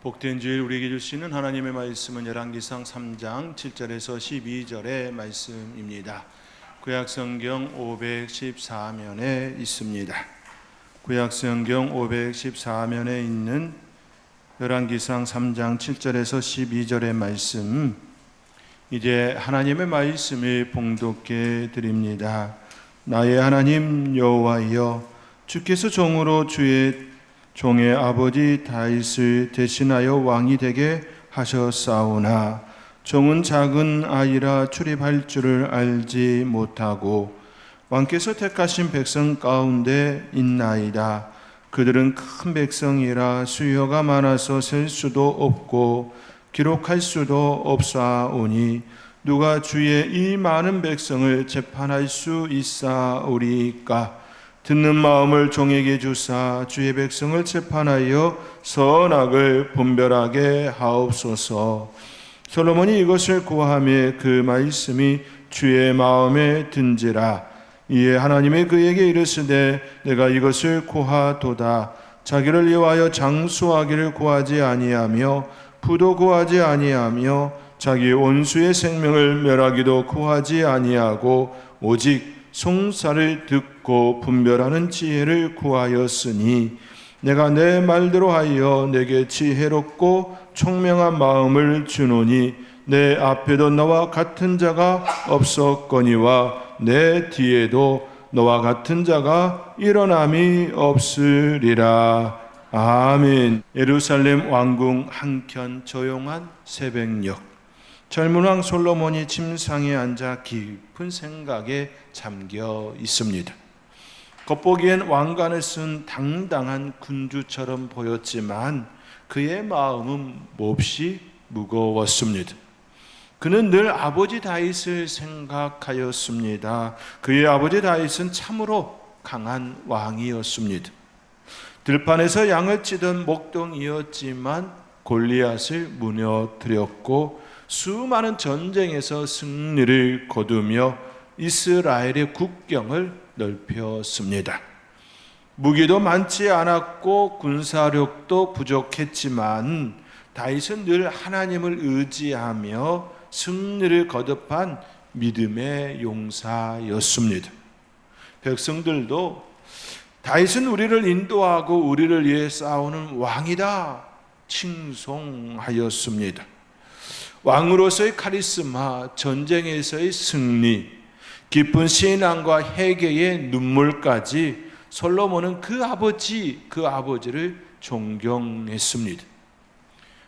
복된 주일 우리에게 주시는 하나님의 말씀은 열왕기상 3장 7절에서 12절의 말씀입니다. 구약성경 514면에 있습니다. 구약성경 514면에 있는 열왕기상 3장 7절에서 12절의 말씀, 이제 하나님의 말씀을 봉독해 드립니다. 나의 하나님 여호와여, 주께서 종으로 주의 종의 아버지 다윗을 대신하여 왕이 되게 하셨사오나 종은 작은 아이라 출입할 줄을 알지 못하고 왕께서 택하신 백성 가운데 있나이다. 그들은 큰 백성이라 수요가 많아서 셀 수도 없고 기록할 수도 없사오니 누가 주의 이 많은 백성을 재판할 수 있사오리까? 듣는 마음을 종에게 주사 주의 백성을 재판하여 선악을 분별하게 하옵소서. 솔로몬이 이것을 구하며 그 말씀이 주의 마음에 든지라. 이에 하나님이 그에게 이르시되 내가 이것을 구하도다. 자기를 위하여 장수하기를 구하지 아니하며 부도 구하지 아니하며 자기 원수의 생명을 멸하기도 구하지 아니하고 오직 송사를 듣고 분별하는 지혜를 구하였으니 내가 내 말대로 하여 내게 지혜롭고 총명한 마음을 주노니 내 앞에도 너와 같은 자가 없었거니와 내 뒤에도 너와 같은 자가 일어남이 없으리라. 아멘. 예루살렘 왕궁 한켠 조용한 새벽녘, 젊은 왕 솔로몬이 침상에 앉아 깊은 생각에 잠겨 있습니다. 겉보기엔 왕관을 쓴 당당한 군주처럼 보였지만 그의 마음은 몹시 무거웠습니다. 그는 늘 아버지 다윗을 생각하였습니다. 그의 아버지 다윗은 참으로 강한 왕이었습니다. 들판에서 양을 치던 목동이었지만 골리앗을 무너뜨렸고 수많은 전쟁에서 승리를 거두며 이스라엘의 국경을 넓혔습니다. 무기도 많지 않았고 군사력도 부족했지만 다윗은 늘 하나님을 의지하며 승리를 거듭한 믿음의 용사였습니다. 백성들도 다윗은 우리를 인도하고 우리를 위해 싸우는 왕이다 칭송하였습니다. 왕으로서의 카리스마, 전쟁에서의 승리, 깊은 신앙과 회개의 눈물까지 솔로몬은 그 아버지를 존경했습니다.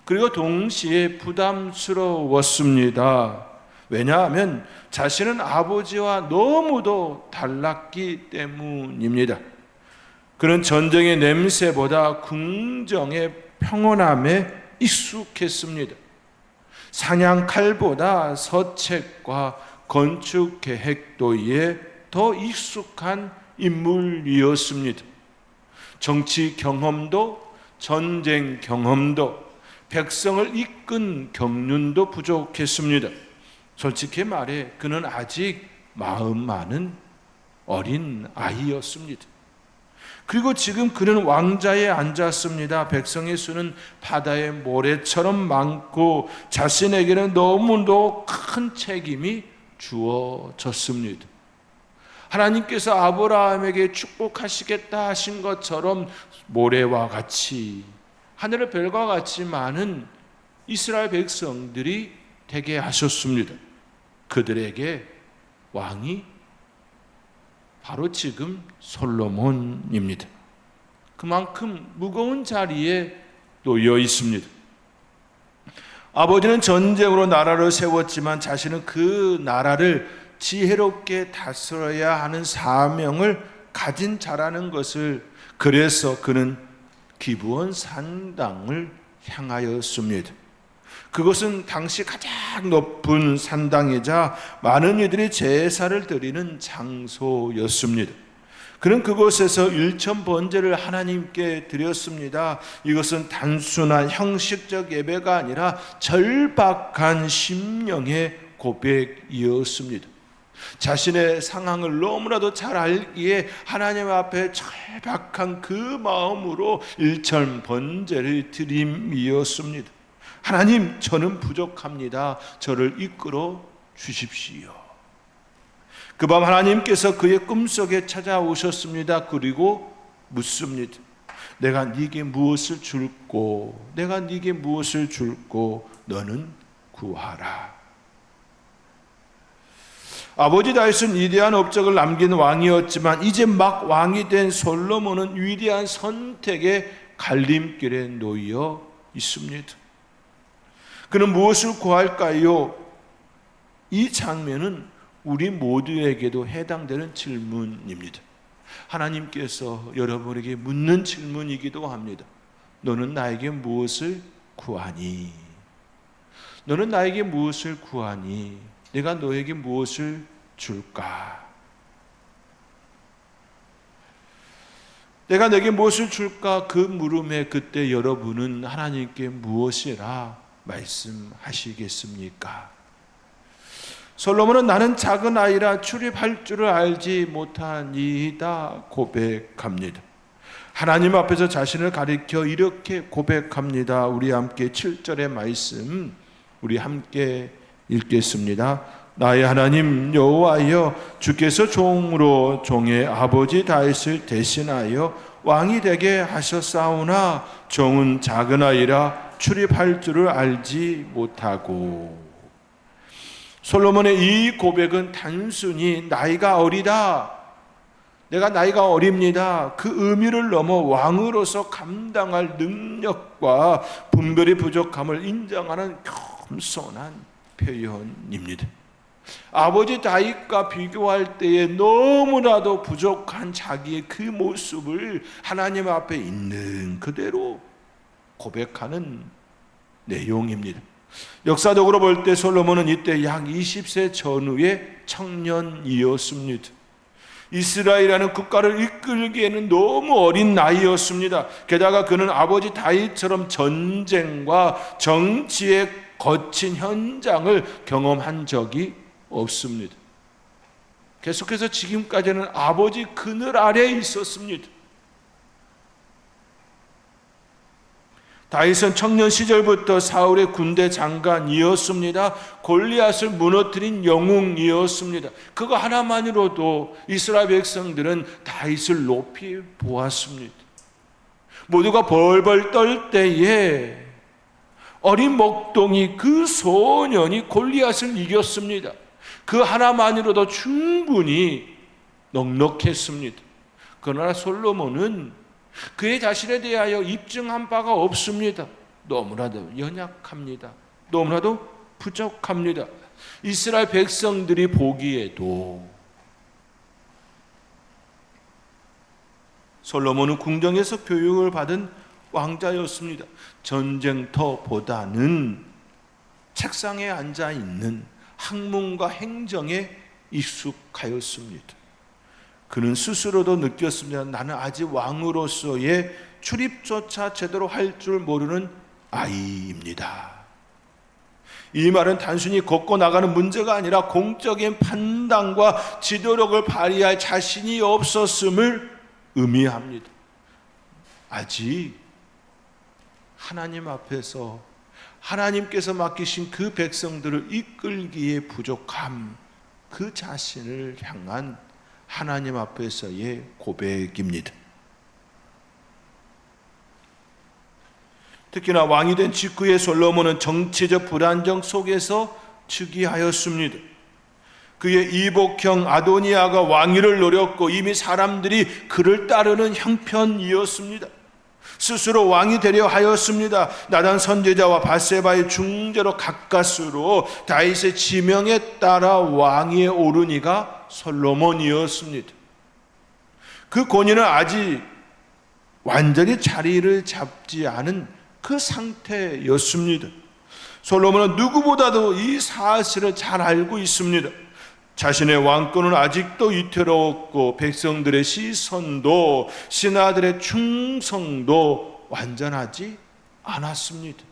그리고 동시에 부담스러웠습니다. 왜냐하면 자신은 아버지와 너무도 달랐기 때문입니다. 그는 전쟁의 냄새보다 궁정의 평온함에 익숙했습니다. 사냥칼보다 서책과 건축 계획도에 더 익숙한 인물이었습니다. 정치 경험도 전쟁 경험도 백성을 이끈 경륜도 부족했습니다. 솔직히 말해 그는 아직 마음 많은 어린 아이였습니다. 그리고 지금 그는 왕자에 앉았습니다. 백성의 수는 바다의 모래처럼 많고 자신에게는 너무도 큰 책임이 주어졌습니다. 하나님께서 아브라함에게 축복하시겠다 하신 것처럼 모래와 같이 하늘의 별과 같이 많은 이스라엘 백성들이 되게 하셨습니다. 그들에게 왕이 바로 지금 솔로몬입니다. 그만큼 무거운 자리에 놓여 있습니다. 아버지는 전쟁으로 나라를 세웠지만 자신은 그 나라를 지혜롭게 다스려야 하는 사명을 가진 자라는 것을, 그래서 그는 기브온 산당을 향하였습니다. 그것은 당시 가장 높은 산당이자 많은 이들이 제사를 드리는 장소였습니다. 그는 그곳에서 일천 번제를 하나님께 드렸습니다. 이것은 단순한 형식적 예배가 아니라 절박한 심령의 고백이었습니다. 자신의 상황을 너무나도 잘 알기에 하나님 앞에 절박한 그 마음으로 일천번제를 드림이었습니다. 하나님, 저는 부족합니다. 저를 이끌어 주십시오. 그 밤 하나님께서 그의 꿈속에 찾아오셨습니다. 그리고 묻습니다. 내가 네게 무엇을 줄꼬? 내가 네게 무엇을 줄꼬? 너는 구하라. 아버지 다윗은 위대한 업적을 남긴 왕이었지만 이제 막 왕이 된 솔로몬은 위대한 선택의 갈림길에 놓여 있습니다. 그는 무엇을 구할까요? 이 장면은 우리 모두에게도 해당되는 질문입니다. 하나님께서 여러분에게 묻는 질문이기도 합니다. 너는 나에게 무엇을 구하니? 너는 나에게 무엇을 구하니? 내가 너에게 무엇을 줄까? 내가 내게 무엇을 줄까? 그 물음에 그때 여러분은 하나님께 무엇이라 말씀하시겠습니까? 솔로몬은 나는 작은 아이라 출입할 줄을 알지 못하니이다 고백합니다. 하나님 앞에서 자신을 가리켜 이렇게 고백합니다. 우리 함께 7절의 말씀 우리 함께 읽겠습니다. 나의 하나님 여호와여, 주께서 종으로 종의 아버지 다윗을 대신하여 왕이 되게 하셨사오나 종은 작은 아이라 출입할 줄을 알지 못하고. 솔로몬의 이 고백은 단순히 나이가 어리다, 내가 나이가 어립니다, 그 의미를 넘어 왕으로서 감당할 능력과 분별이 부족함을 인정하는 겸손한 표현입니다. 아버지 다윗과 비교할 때에 너무나도 부족한 자기의 그 모습을 하나님 앞에 있는 그대로 고백하는 내용입니다. 역사적으로 볼 때 솔로몬은 이때 약 20세 전후의 청년이었습니다. 이스라엘이라는 국가를 이끌기에는 너무 어린 나이였습니다. 게다가 그는 아버지 다윗처럼 전쟁과 정치의 거친 현장을 경험한 적이 없습니다. 계속해서 지금까지는 아버지 그늘 아래에 있었습니다. 다윗은 청년 시절부터 사울의 군대 장관이었습니다. 골리앗을 무너뜨린 영웅이었습니다. 그거 하나만으로도 이스라엘 백성들은 다윗을 높이 보았습니다. 모두가 벌벌 떨 때에 어린 목동이 그 소년이 골리앗을 이겼습니다. 그 하나만으로도 충분히 넉넉했습니다. 그러나 솔로몬은 그의 자신에 대하여 입증한 바가 없습니다. 너무나도 연약합니다. 너무나도 부족합니다. 이스라엘 백성들이 보기에도 솔로몬은 궁정에서 교육을 받은 왕자였습니다. 전쟁터보다는 책상에 앉아 있는 학문과 행정에 익숙하였습니다. 그는 스스로도 느꼈습니다. 나는 아직 왕으로서의 출입조차 제대로 할 줄 모르는 아이입니다. 이 말은 단순히 걷고 나가는 문제가 아니라 공적인 판단과 지도력을 발휘할 자신이 없었음을 의미합니다. 아직 하나님 앞에서 하나님께서 맡기신 그 백성들을 이끌기에 부족함, 그 자신을 향한 하나님 앞에서의 고백입니다. 특히나 왕이 된 직후에 솔로몬은 정치적 불안정 속에서 즉위하였습니다. 그의 이복형 아도니아가 왕위를 노렸고 이미 사람들이 그를 따르는 형편이었습니다. 스스로 왕이 되려 하였습니다. 나단 선지자와 밧세바의 중재로 가까스로 다윗의 지명에 따라 왕위에 오른 이가 솔로몬이었습니다. 그 권위는 아직 완전히 자리를 잡지 않은 그 상태였습니다. 솔로몬은 누구보다도 이 사실을 잘 알고 있습니다. 자신의 왕권은 아직도 위태로웠고 백성들의 시선도 신하들의 충성도 완전하지 않았습니다.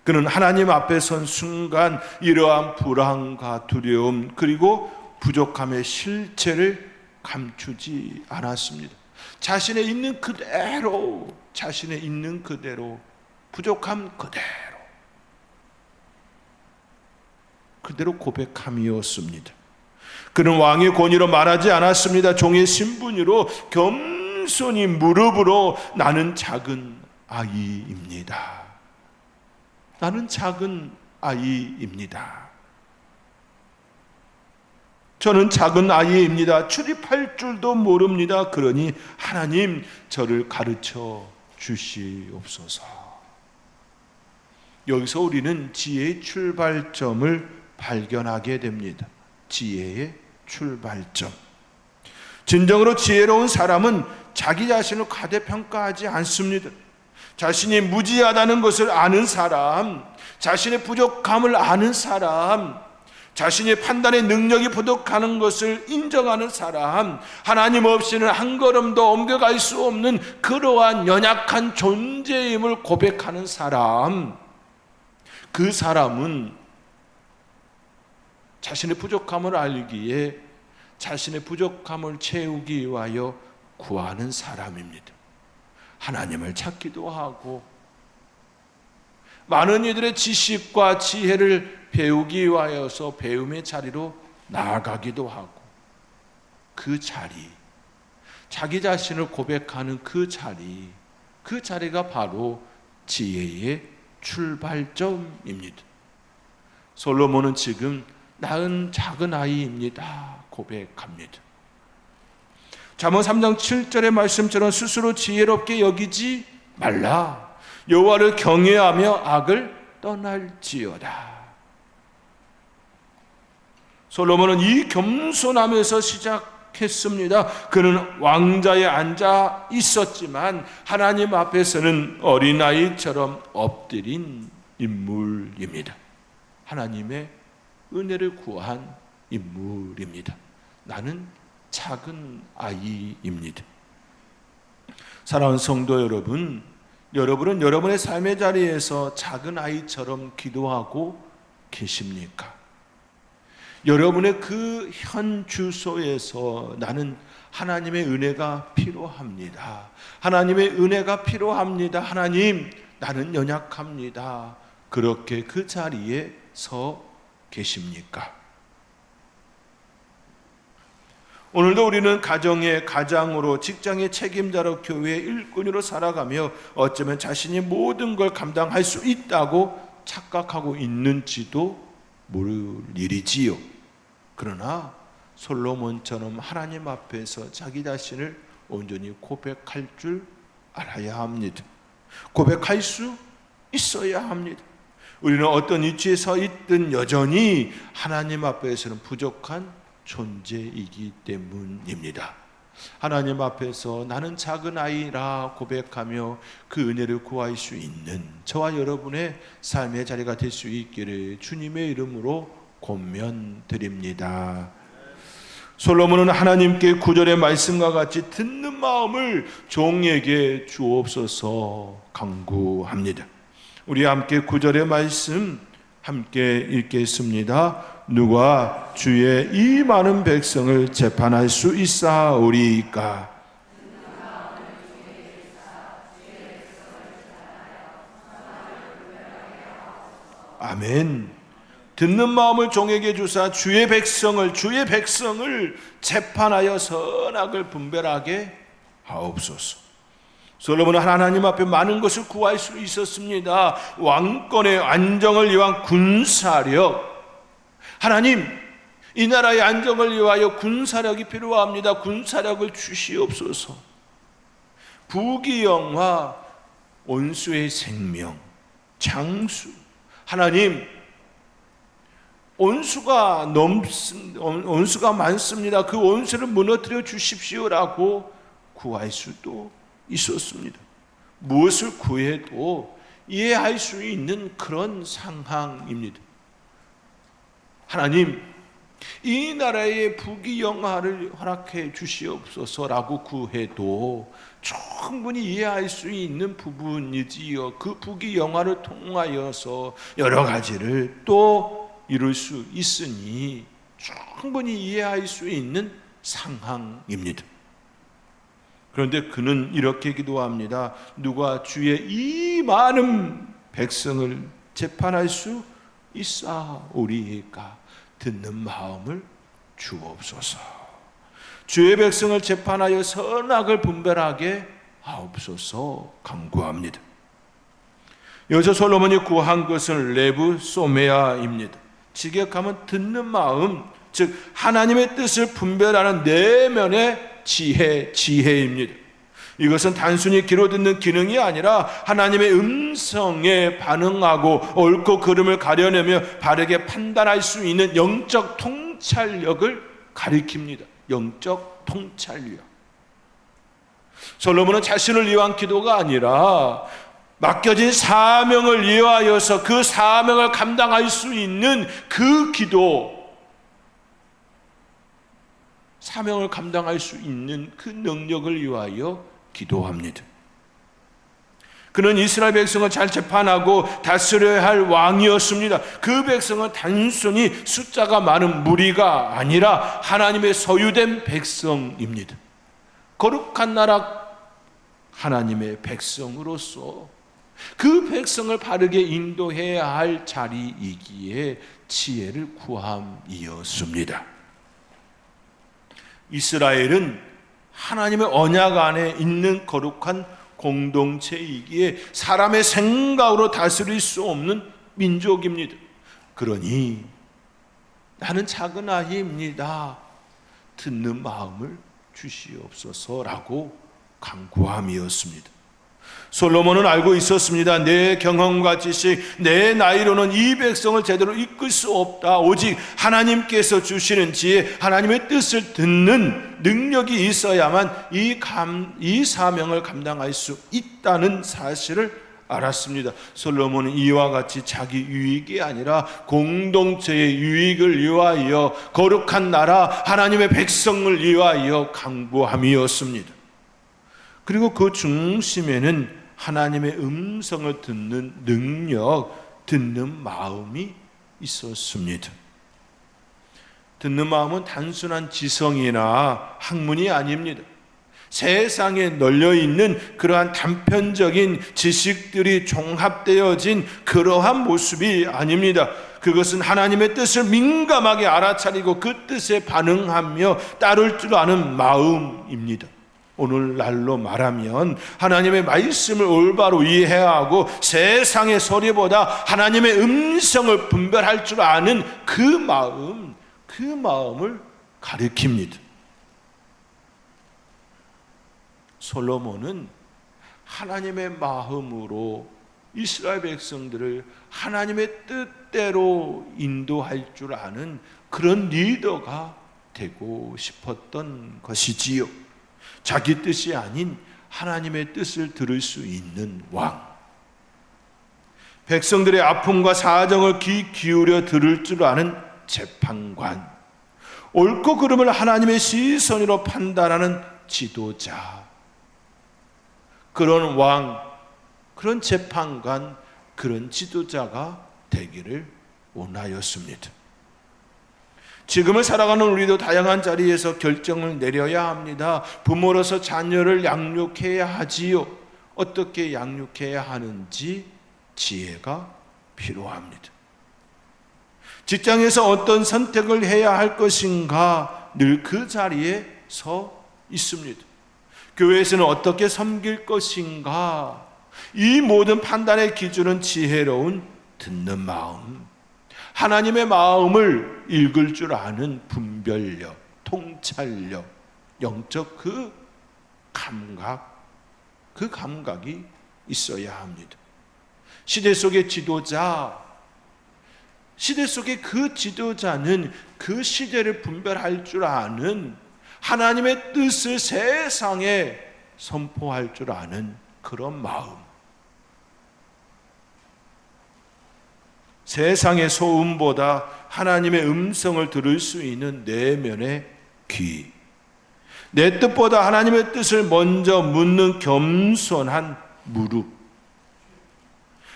그는 하나님 앞에 선 순간 이러한 불안과 두려움 그리고 부족함의 실체를 감추지 않았습니다. 자신의 있는 그대로, 자신의 있는 그대로, 부족함 그대로 고백함이었습니다. 그는 왕의 권위로 말하지 않았습니다. 종의 신분으로 겸손히 무릎으로 나는 작은 아이입니다. 나는 작은 아이입니다. 저는 작은 아이입니다. 출입할 줄도 모릅니다. 그러니 하나님 저를 가르쳐 주시옵소서. 여기서 우리는 지혜의 출발점을 발견하게 됩니다. 지혜의 출발점. 진정으로 지혜로운 사람은 자기 자신을 과대평가하지 않습니다. 자신이 무지하다는 것을 아는 사람, 자신의 부족함을 아는 사람, 자신의 판단의 능력이 부족하는 것을 인정하는 사람, 하나님 없이는 한 걸음도 옮겨갈 수 없는 그러한 연약한 존재임을 고백하는 사람, 그 사람은 자신의 부족함을 알기에 자신의 부족함을 채우기 위하여 구하는 사람입니다. 하나님을 찾기도 하고 많은 이들의 지식과 지혜를 배우기 위하여서 배움의 자리로 나아가기도 하고, 그 자리, 자기 자신을 고백하는 그 자리가 바로 지혜의 출발점입니다. 솔로몬은 지금 나는 작은 아이입니다 고백합니다. 잠언 3장 7절의 말씀처럼 스스로 지혜롭게 여기지 말라. 여호와를 경외하며 악을 떠날지어다. 솔로몬은 이 겸손함에서 시작했습니다. 그는 왕자에 앉아 있었지만 하나님 앞에서는 어린아이처럼 엎드린 인물입니다. 하나님의 은혜를 구한 인물입니다. 나는 작은 아이입니다. 사랑하는 성도 여러분, 여러분은 여러분의 삶의 자리에서 작은 아이처럼 기도하고 계십니까? 여러분의 그 현 주소에서 나는 하나님의 은혜가 필요합니다. 하나님의 은혜가 필요합니다. 하나님, 나는 연약합니다. 그렇게 그 자리에 서 계십니까? 오늘도 우리는 가정의 가장으로, 직장의 책임자로, 교회의 일꾼으로 살아가며 어쩌면 자신이 모든 걸 감당할 수 있다고 착각하고 있는지도 모를 일이지요. 그러나 솔로몬처럼 하나님 앞에서 자기 자신을 온전히 고백할 줄 알아야 합니다. 고백할 수 있어야 합니다. 우리는 어떤 위치에 서 있든 여전히 하나님 앞에서는 부족한 존재이기 때문입니다. 하나님 앞에서 나는 작은 아이라 고백하며 그 은혜를 구할 수 있는 저와 여러분의 삶의 자리가 될 수 있기를 주님의 이름으로 권면드립니다. 솔로몬은 하나님께 9절의 말씀과 같이 듣는 마음을 종에게 주옵소서 간구합니다. 우리 함께 9절의 말씀 함께 읽겠습니다. 누가 주의 이 많은 백성을 재판할 수 있사오리이까? 아멘. 듣는 마음을 종에게 주사 주의 백성을 재판하여 선악을 분별하게 하옵소서. 솔로몬은 하나님 앞에 많은 것을 구할 수 있었습니다. 왕권의 안정을 위한 군사력. 하나님, 이 나라의 안정을 위하여 군사력이 필요합니다. 군사력을 주시옵소서. 부귀영화, 온수의 생명, 장수. 하나님, 온수가 많습니다. 그 온수를 무너뜨려 주십시오라고 구할 수도 있었습니다. 무엇을 구해도 이해할 수 있는 그런 상황입니다. 하나님, 이 나라의 부귀영화를 허락해 주시옵소서라고 구해도 충분히 이해할 수 있는 부분이지요. 그 부귀영화를 통하여서 여러 가지를 또 이룰 수 있으니 충분히 이해할 수 있는 상황입니다. 그런데 그는 이렇게 기도합니다. 누가 주의 이 많은 백성을 재판할 수 있사오리이까? 듣는 마음을 주옵소서. 주의 백성을 재판하여 선악을 분별하게 하옵소서 간구합니다. 여기서 솔로몬이 구한 것은 레브 소메아입니다. 직역하면 듣는 마음, 즉 하나님의 뜻을 분별하는 내면의 지혜입니다. 이것은 단순히 귀로 듣는 기능이 아니라 하나님의 음성에 반응하고 옳고 그름을 가려내며 바르게 판단할 수 있는 영적 통찰력을 가리킵니다. 영적 통찰력. 솔로몬은 자신을 위한 기도가 아니라 맡겨진 사명을 위하여서 그 사명을 감당할 수 있는 그 기도, 사명을 감당할 수 있는 그 능력을 위하여 기도합니다. 그는 이스라엘 백성을 잘 재판하고 다스려야 할 왕이었습니다. 그 백성은 단순히 숫자가 많은 무리가 아니라 하나님의 소유된 백성입니다. 거룩한 나라 하나님의 백성으로서 그 백성을 바르게 인도해야 할 자리이기에 지혜를 구함이었습니다. 이스라엘은 하나님의 언약 안에 있는 거룩한 공동체이기에 사람의 생각으로 다스릴 수 없는 민족입니다. 그러니 나는 작은 아이입니다. 듣는 마음을 주시옵소서라고 간구함이었습니다. 솔로몬은 알고 있었습니다. 내 경험과 지식, 내 나이로는 이 백성을 제대로 이끌 수 없다. 오직 하나님께서 주시는 지혜, 하나님의 뜻을 듣는 능력이 있어야만 이 사명을 감당할 수 있다는 사실을 알았습니다. 솔로몬은 이와 같이 자기 유익이 아니라 공동체의 유익을 위하여 거룩한 나라 하나님의 백성을 위하여 강구함이었습니다. 그리고 그 중심에는 하나님의 음성을 듣는 능력, 듣는 마음이 있었습니다. 듣는 마음은 단순한 지성이나 학문이 아닙니다. 세상에 널려있는 그러한 단편적인 지식들이 종합되어진 그러한 모습이 아닙니다. 그것은 하나님의 뜻을 민감하게 알아차리고 그 뜻에 반응하며 따를 줄 아는 마음입니다. 오늘날로 말하면 하나님의 말씀을 올바로 이해해야 하고 세상의 소리보다 하나님의 음성을 분별할 줄 아는 그 마음을 가리킵니다. 솔로몬은 하나님의 마음으로 이스라엘 백성들을 하나님의 뜻대로 인도할 줄 아는 그런 리더가 되고 싶었던 것이지요. 자기 뜻이 아닌 하나님의 뜻을 들을 수 있는 왕. 백성들의 아픔과 사정을 귀 기울여 들을 줄 아는 재판관. 옳고 그름을 하나님의 시선으로 판단하는 지도자. 그런 왕, 그런 재판관, 그런 지도자가 되기를 원하였습니다. 지금을 살아가는 우리도 다양한 자리에서 결정을 내려야 합니다. 부모로서 자녀를 양육해야 하지요. 어떻게 양육해야 하는지 지혜가 필요합니다. 직장에서 어떤 선택을 해야 할 것인가 늘 그 자리에 서 있습니다. 교회에서는 어떻게 섬길 것인가, 이 모든 판단의 기준은 지혜로운 듣는 마음, 하나님의 마음을 읽을 줄 아는 분별력, 통찰력, 영적 그 감각이 있어야 합니다. 시대 속의 지도자, 시대 속의 그 지도자는 그 시대를 분별할 줄 아는, 하나님의 뜻을 세상에 선포할 줄 아는 그런 마음. 세상의 소음보다 하나님의 음성을 들을 수 있는 내면의 귀, 내 뜻보다 하나님의 뜻을 먼저 묻는 겸손한 무릎,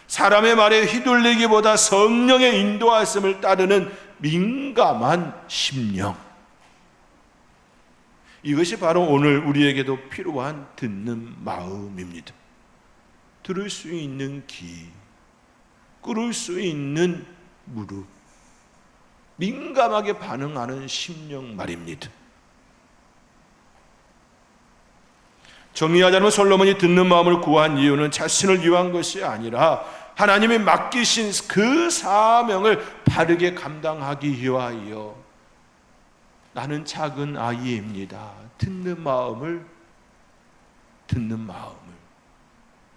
사람의 말에 휘둘리기보다 성령의 인도하심을 따르는 민감한 심령, 이것이 바로 오늘 우리에게도 필요한 듣는 마음입니다. 들을 수 있는 귀, 꿇을 수 있는 무릎, 민감하게 반응하는 심령 말입니다. 정리하자면 솔로몬이 듣는 마음을 구한 이유는 자신을 위한 것이 아니라 하나님이 맡기신 그 사명을 바르게 감당하기 위하여 나는 작은 아이입니다. 듣는 마음을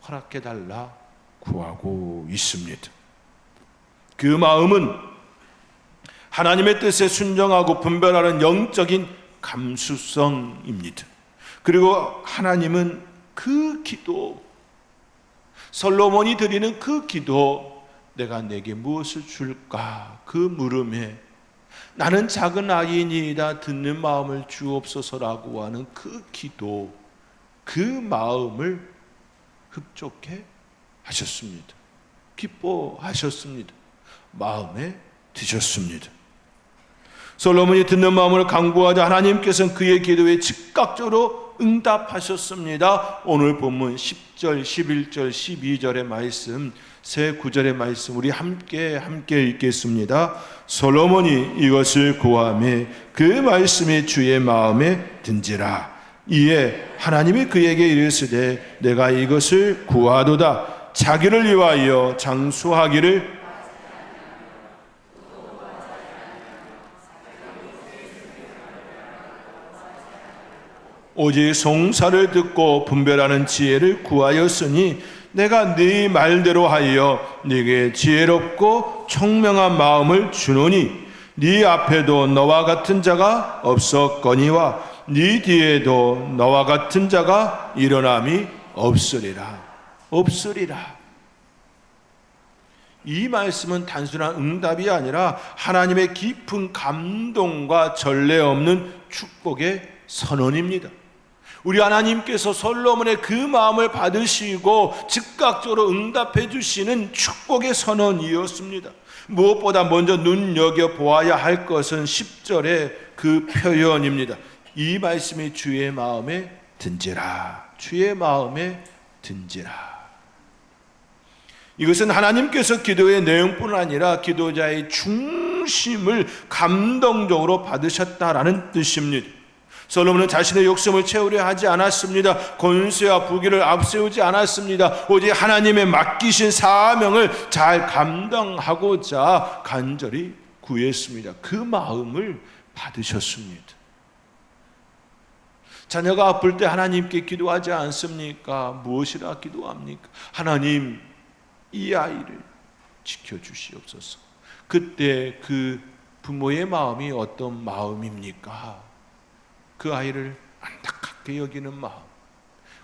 허락해달라 구하고 있습니다. 그 마음은 하나님의 뜻에 순종하고 분별하는 영적인 감수성입니다. 그리고 하나님은 그 기도, 솔로몬이 드리는 그 기도, 내가 내게 무엇을 줄까? 그 물음에 나는 작은 아이니이다 듣는 마음을 주옵소서라고 하는 그 기도, 그 마음을 흡족해 하셨습니다. 기뻐하셨습니다. 마음에 드셨습니다. 솔로몬이 듣는 마음을 간구하자 하나님께서는 그의 기도에 즉각적으로 응답하셨습니다. 오늘 본문 10절, 11절, 12절의 말씀, 세 구절의 말씀 우리 함께 읽겠습니다. 솔로몬이 이것을 구하매 그 말씀이 주의 마음에 든지라. 이에 하나님이 그에게 이르시되 내가 이것을 구하도다. 자기를 위하여 장수하기를 오직 송사를 듣고 분별하는 지혜를 구하였으니 내가 네 말대로 하여 네게 지혜롭고 총명한 마음을 주노니 네 앞에도 너와 같은 자가 없었거니와 네 뒤에도 너와 같은 자가 일어남이 없으리라. 이 말씀은 단순한 응답이 아니라 하나님의 깊은 감동과 전례 없는 축복의 선언입니다. 우리 하나님께서 솔로몬의 그 마음을 받으시고 즉각적으로 응답해 주시는 축복의 선언이었습니다. 무엇보다 먼저 눈여겨보아야 할 것은 10절의 그 표현입니다. 이 말씀이 주의 마음에 든지라. 주의 마음에 든지라. 이것은 하나님께서 기도의 내용뿐 아니라 기도자의 중심을 감동적으로 받으셨다라는 뜻입니다. 솔로몬은 자신의 욕심을 채우려 하지 않았습니다. 권세와 부귀를 앞세우지 않았습니다. 오직 하나님의 맡기신 사명을 잘 감당하고자 간절히 구했습니다. 그 마음을 받으셨습니다. 자녀가 아플 때 하나님께 기도하지 않습니까? 무엇이라 기도합니까? 하나님, 이 아이를 지켜주시옵소서. 그때 그 부모의 마음이 어떤 마음입니까? 그 아이를 안타깝게 여기는 마음,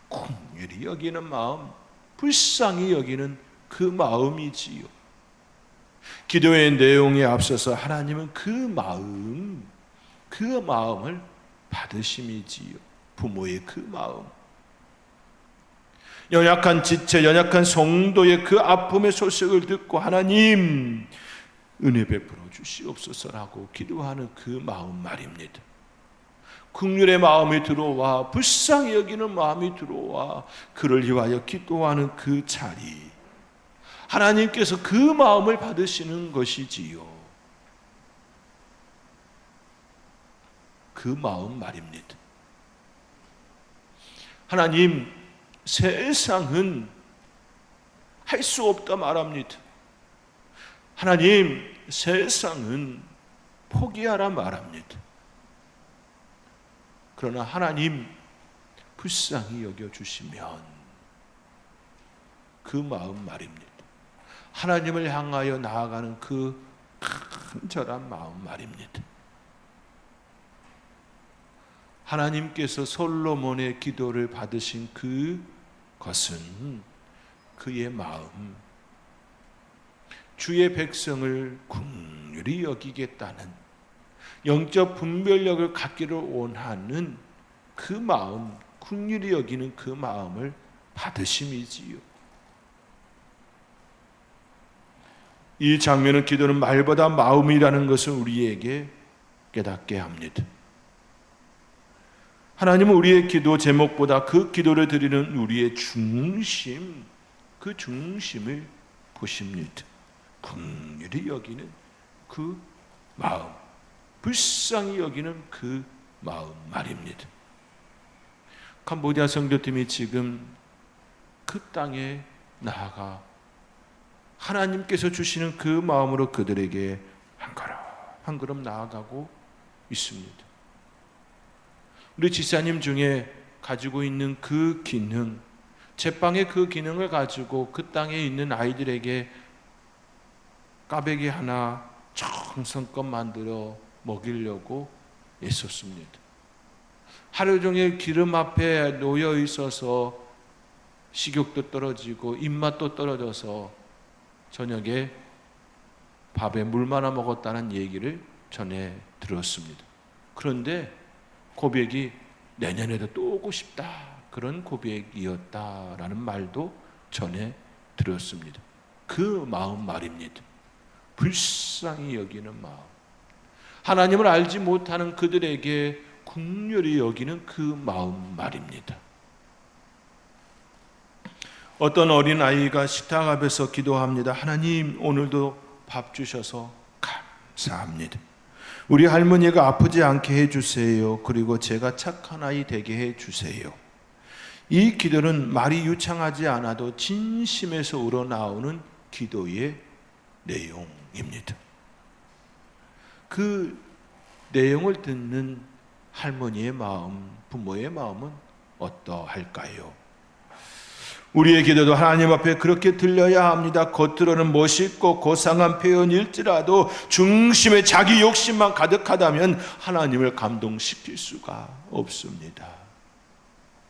긍휼히 여기는 마음, 불쌍히 여기는 그 마음이지요. 기도의 내용에 앞서서 하나님은 그 마음을 받으심이지요. 부모의 그 마음, 연약한 지체, 연약한 성도의 그 아픔의 소식을 듣고 하나님 은혜 베풀어 주시옵소서라고 기도하는 그 마음 말입니다. 긍휼의 마음이 들어와 불쌍히 여기는 마음이 들어와 그를 위하여 기도하는 그 자리, 하나님께서 그 마음을 받으시는 것이지요. 그 마음 말입니다. 하나님, 세상은 할 수 없다 말합니다. 하나님, 세상은 포기하라 말합니다. 그러나 하나님 불쌍히 여겨주시면 그 마음 말입니다. 하나님을 향하여 나아가는 그 간절한 마음 말입니다. 하나님께서 솔로몬의 기도를 받으신 그것은 그의 마음, 주의 백성을 긍휼히 여기겠다는 영적 분별력을 갖기를 원하는 그 마음, 긍휼히 여기는 그 마음을 받으심이지요. 이 장면은 기도는 말보다 마음이라는 것을 우리에게 깨닫게 합니다. 하나님은 우리의 기도 제목보다 그 기도를 드리는 우리의 중심, 그 중심을 보십니다. 긍휼히 여기는 그 마음, 불쌍히 여기는 그 마음 말입니다. 캄보디아 선교팀이 지금 그 땅에 나아가 하나님께서 주시는 그 마음으로 그들에게 한 걸음 한 걸음 나아가고 있습니다. 우리 지사님 중에 가지고 있는 그 기능, 제빵의 그 기능을 가지고 그 땅에 있는 아이들에게 꽈배기 하나 정성껏 만들어 먹이려고 애썼습니다. 하루 종일 기름 앞에 놓여 있어서 식욕도 떨어지고 입맛도 떨어져서 저녁에 밥에 물만 먹었다는 얘기를 전해 들었습니다. 그런데 고백이 내년에도 또 오고 싶다, 그런 고백이었다라는 말도 전해 들었습니다. 그 마음 말입니다. 불쌍히 여기는 마음, 하나님을 알지 못하는 그들에게 긍휼히 여기는 그 마음 말입니다. 어떤 어린아이가 식탁 앞에서 기도합니다. 하나님, 오늘도 밥 주셔서 감사합니다. 우리 할머니가 아프지 않게 해주세요. 그리고 제가 착한 아이 되게 해주세요. 이 기도는 말이 유창하지 않아도 진심에서 우러나오는 기도의 내용입니다. 그 내용을 듣는 할머니의 마음, 부모의 마음은 어떠할까요? 우리의 기도도 하나님 앞에 그렇게 들려야 합니다. 겉으로는 멋있고 고상한 표현일지라도 중심에 자기 욕심만 가득하다면 하나님을 감동시킬 수가 없습니다.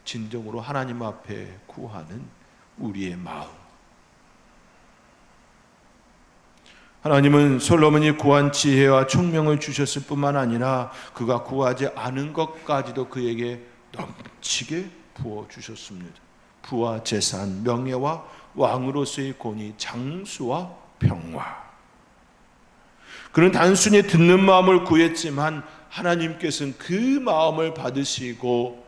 진정으로 하나님 앞에 구하는 우리의 마음. 하나님은 솔로몬이 구한 지혜와 총명을 주셨을 뿐만 아니라 그가 구하지 않은 것까지도 그에게 넘치게 부어주셨습니다. 부와 재산, 명예와 왕으로서의 권위, 장수와 평화. 그는 단순히 듣는 마음을 구했지만 하나님께서는 그 마음을 받으시고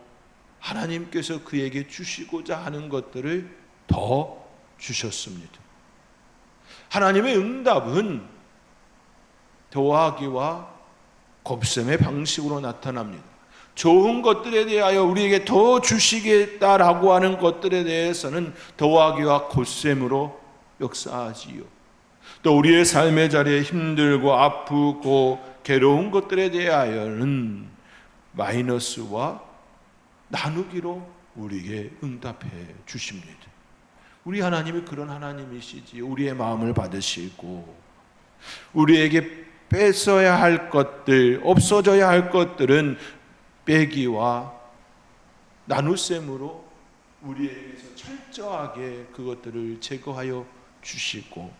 하나님께서 그에게 주시고자 하는 것들을 더 주셨습니다. 하나님의 응답은 더하기와 곱셈의 방식으로 나타납니다. 좋은 것들에 대하여 우리에게 더 주시겠다라고 하는 것들에 대해서는 더하기와 곱셈으로 역사하지요. 또 우리의 삶의 자리에 힘들고 아프고 괴로운 것들에 대하여는 마이너스와 나누기로 우리에게 응답해 주십니다. 우리 하나님이 그런 하나님이시지. 우리의 마음을 받으시고 우리에게 뺏어야 할 것들, 없어져야 할 것들은 빼기와 나눗셈으로 우리에게서 철저하게 그것들을 제거하여 주시고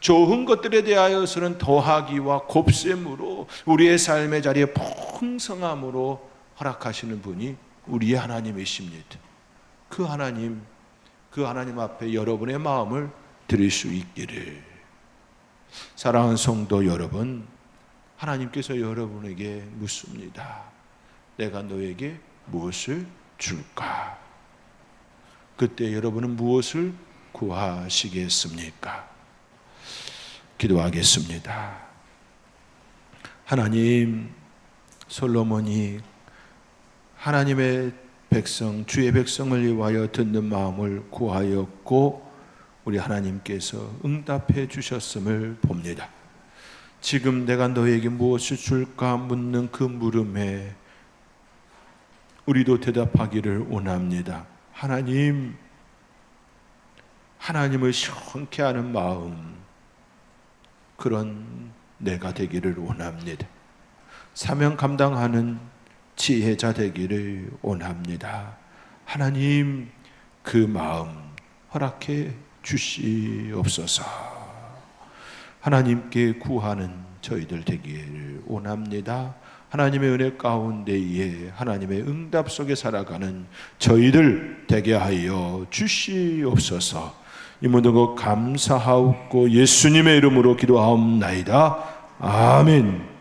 좋은 것들에 대하여서는 더하기와 곱셈으로 우리의 삶의 자리에 풍성함으로 허락하시는 분이 우리의 하나님이십니다. 그 하나님 앞에 여러분의 마음을 드릴 수 있기를. 사랑하는 성도 여러분, 하나님께서 여러분에게 묻습니다. 내가 너에게 무엇을 줄까? 그때 여러분은 무엇을 구하시겠습니까? 기도하겠습니다. 하나님, 솔로몬이 하나님의 백성, 주의 백성을 위하여 듣는 마음을 구하였고 우리 하나님께서 응답해 주셨음을 봅니다. 지금 내가 너에게 무엇을 줄까 묻는 그 물음에 우리도 대답하기를 원합니다. 하나님, 하나님을 시원케 하는 마음, 그런 내가 되기를 원합니다. 사명 감당하는 지혜자 되기를 원합니다. 하나님, 그 마음 허락해 주시옵소서. 하나님께 구하는 저희들 되기를 원합니다. 하나님의 은혜 가운데에 하나님의 응답 속에 살아가는 저희들 되게 하여 주시옵소서. 이 모든 것 감사하옵고 예수님의 이름으로 기도하옵나이다. 아멘.